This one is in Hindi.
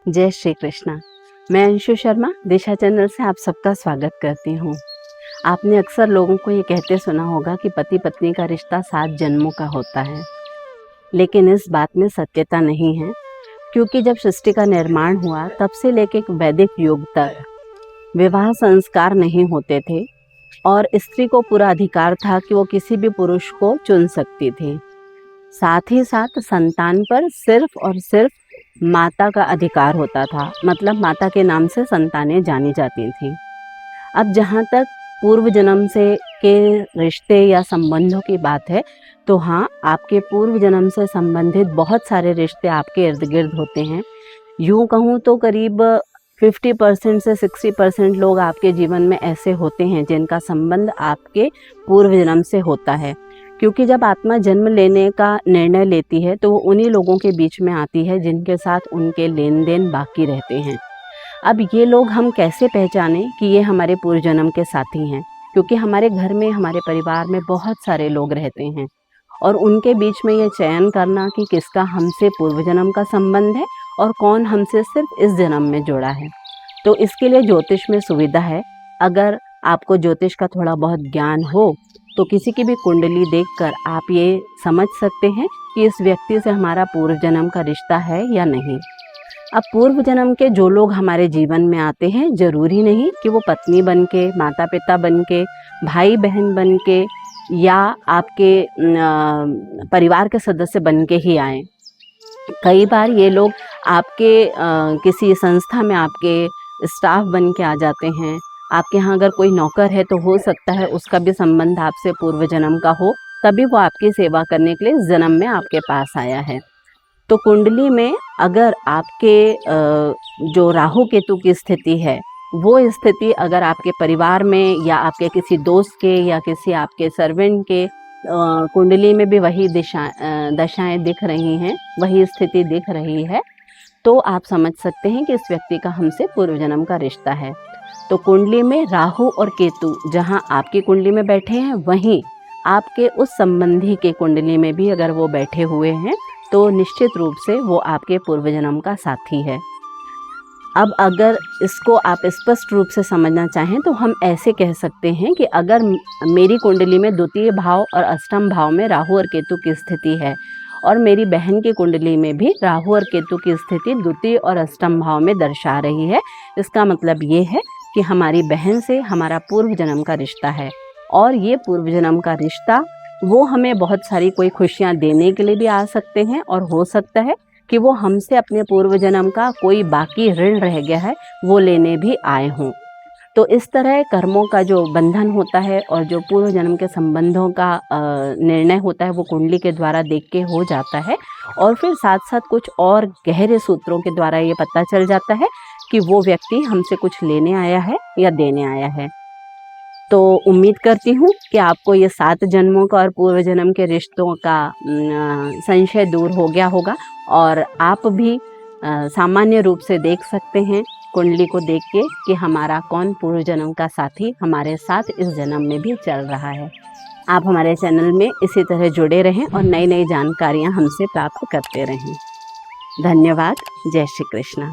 जय श्री कृष्णा। मैं अंशु शर्मा दिशा चैनल से आप सबका स्वागत करती हूँ। आपने अक्सर लोगों को ये कहते सुना होगा कि पति पत्नी का रिश्ता 7 जन्मों का होता है, लेकिन इस बात में सत्यता नहीं है, क्योंकि जब सृष्टि का निर्माण हुआ तब से लेकर वैदिक युग तक विवाह संस्कार नहीं होते थे और स्त्री को पूरा अधिकार था कि वो किसी भी पुरुष को चुन सकती थी। साथ ही साथ संतान पर सिर्फ और सिर्फ माता का अधिकार होता था, मतलब माता के नाम से संतानें जानी जाती थी। अब जहाँ तक पूर्व जन्म से के रिश्ते या संबंधों की बात है, तो हाँ, आपके पूर्व जन्म से संबंधित बहुत सारे रिश्ते आपके इर्द गिर्द होते हैं। यूँ कहूँ तो करीब 50% से 60% लोग आपके जीवन में ऐसे होते हैं जिनका संबंध आपके पूर्व जन्म से होता है, क्योंकि जब आत्मा जन्म लेने का निर्णय लेती है तो वो उन्हीं लोगों के बीच में आती है जिनके साथ उनके लेन देन बाकी रहते हैं। अब ये लोग हम कैसे पहचानें कि ये हमारे पूर्व जन्म के साथी हैं, क्योंकि हमारे घर में, हमारे परिवार में बहुत सारे लोग रहते हैं और उनके बीच में ये चयन करना कि किसका हमसे पूर्व जन्म का संबंध है और कौन हमसे सिर्फ इस जन्म में जुड़ा है। तो इसके लिए ज्योतिष में सुविधा है। अगर आपको ज्योतिष का थोड़ा बहुत ज्ञान हो तो किसी की भी कुंडली देखकर आप ये समझ सकते हैं कि इस व्यक्ति से हमारा पूर्व जन्म का रिश्ता है या नहीं। अब पूर्व जन्म के जो लोग हमारे जीवन में आते हैं, जरूरी नहीं कि वो पत्नी बनके, माता पिता बनके, भाई बहन बनके या आपके परिवार के सदस्य बनके ही आए। कई बार ये लोग आपके किसी संस्था में आपके स्टाफ बन के आ जाते हैं। आपके यहाँ अगर कोई नौकर है तो हो सकता है उसका भी संबंध आपसे पूर्व जन्म का हो, तभी वो आपकी सेवा करने के लिए इस जन्म में आपके पास आया है। तो कुंडली में अगर आपके जो राहु केतु की स्थिति है, वो स्थिति अगर आपके परिवार में या आपके किसी दोस्त के या किसी आपके सर्वेंट के कुंडली में भी वही दशाएं दिख रही हैं, वही स्थिति दिख रही है, तो आप समझ सकते हैं कि इस व्यक्ति का हमसे पूर्व जन्म का रिश्ता है। तो कुंडली में राहु और केतु जहां आपकी कुंडली में बैठे हैं, वहीं आपके उस संबंधी के कुंडली में भी अगर वो बैठे हुए हैं तो निश्चित रूप से वो आपके पूर्व जन्म का साथी है। अब अगर इसको आप स्पष्ट रूप से समझना चाहें तो हम ऐसे कह सकते हैं कि अगर मेरी कुंडली में द्वितीय भाव और अष्टम भाव में राहु और केतु की स्थिति है और मेरी बहन की कुंडली में भी राहु और केतु की स्थिति द्वितीय और अष्टम भाव में दर्शा रही है, इसका मतलब ये है कि हमारी बहन से हमारा पूर्व जन्म का रिश्ता है। और ये पूर्व जन्म का रिश्ता वो हमें बहुत सारी कोई खुशियाँ देने के लिए भी आ सकते हैं, और हो सकता है कि वो हमसे अपने पूर्व जन्म का कोई बाकी ऋण रह गया है वो लेने भी आए हों। तो इस तरह कर्मों का जो बंधन होता है और जो पूर्व जन्म के संबंधों का निर्णय होता है वो कुंडली के द्वारा देख के हो जाता है, और फिर साथ साथ कुछ और गहरे सूत्रों के द्वारा ये पता चल जाता है कि वो व्यक्ति हमसे कुछ लेने आया है या देने आया है। तो उम्मीद करती हूँ कि आपको ये 7 जन्मों का और पूर्व जन्म के रिश्तों का संशय दूर हो गया होगा, और आप भी सामान्य रूप से देख सकते हैं कुंडली को देख के कि हमारा कौन पूर्व जन्म का साथी हमारे साथ इस जन्म में भी चल रहा है। आप हमारे चैनल में इसी तरह जुड़े रहें और नई नई जानकारियाँ हमसे प्राप्त करते रहें। धन्यवाद। जय श्री कृष्ण।